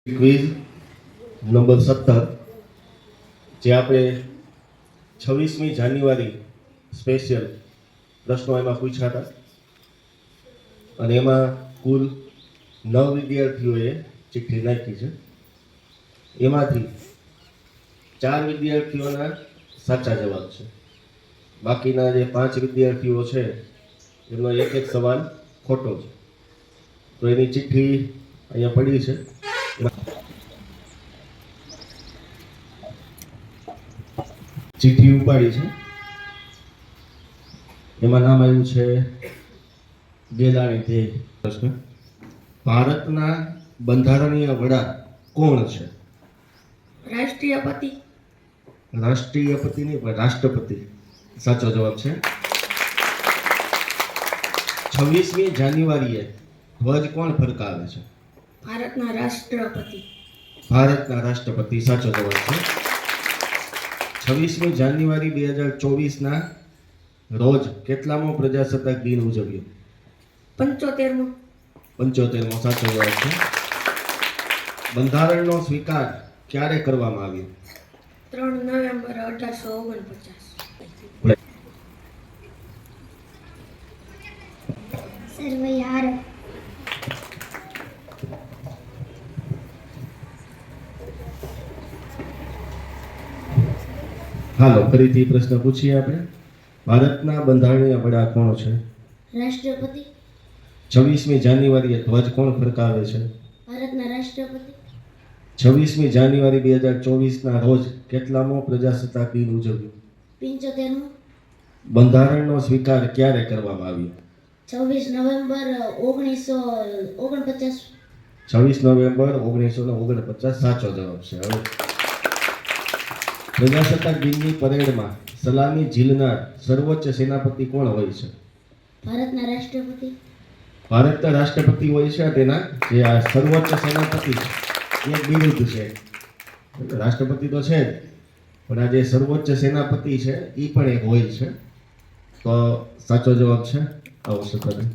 Quiz number 17 જે આપણે 26મી જાન્યુઆરી special પ્રશ્નો એમાં પૂછ્યા હતા અને એમાં કુલ 9 વિદ્યાર્થીઓએ ચિઠ્ઠી નાખી છે. એમાંથી 4 વિદ્યાર્થીઓના સાચા જવાબ છે. બાકીના જે 5 વિદ્યાર્થીઓ છે એમનો એક સવાલ ખોટો છે. તો એની ચિઠ્ઠી અહીંયા પડી છે. ચિઠ્ઠી ઉપાડી છે. એમાં નામ આવ્યું છે ગેલાણી ધ્યેય. પ્રશ્ન: ભારતના બંધારણીય વડા કોણ છે? રાષ્ટ્રીયપતિ. રાષ્ટ્રીયપતિ નહીં પણ રાષ્ટ્રપતિ સાચો જવાબ છે. 26મી જાન્યુઆરીએ ધ્વજ કોણ ફરકાવે છે? ભારતના રાષ્ટ્રપતિ. ભારતના રાષ્ટ્રપતિ સાચો જવાબ છે. 26મી જાન્યુઆરી 2024ના રોજ કેટલામો પ્રજાસત્તાક દિન ઉજવ્યો? 75મો. 75મો સાચો જવાબ છે. બંધારણનો સ્વીકાર ક્યારે કરવામાં આવ્યો? 3 નવેમ્બર 1849. સર્વૈહાર. હાલો ફરીથી પ્રશ્ન પૂછીએ આપણે. ભારતના બંધારણીય વડા કોણ છે? રાષ્ટ્રપતિ. 26મી જાન્યુઆરીએ ધ્વજ કોણ ફરકાવે છે? ભારતના રાષ્ટ્રપતિ. 26મી જાન્યુઆરી 2024ના રોજ કેટલામો પ્રજાસત્તાક દિન ઉજવ્યો? 75મો. બંધારણનો સ્વીકાર ક્યારે કરવામાં આવ્યો? 26 નવેમ્બર 1949. 26 નવેમ્બર 1949 સાચો જવાબ છે. હવે પ્રજાસત્તાક દિનની પરેડમાં સલામી ઝીલનાર સર્વોચ્ચ સેનાપતિ કોણ હોય છે? ભારતના રાષ્ટ્રપતિ. ભારતના રાષ્ટ્રપતિ હોય છે. તેના જે આ સર્વોચ્ચ સેનાપતિ એક બિરુદ છે. રાષ્ટ્રપતિ તો છે જ પણ આ જે સર્વોચ્ચ સેનાપતિ છે એ પણ એક હોય છે. તો સાચો જવાબ છે આવશ્યકતા.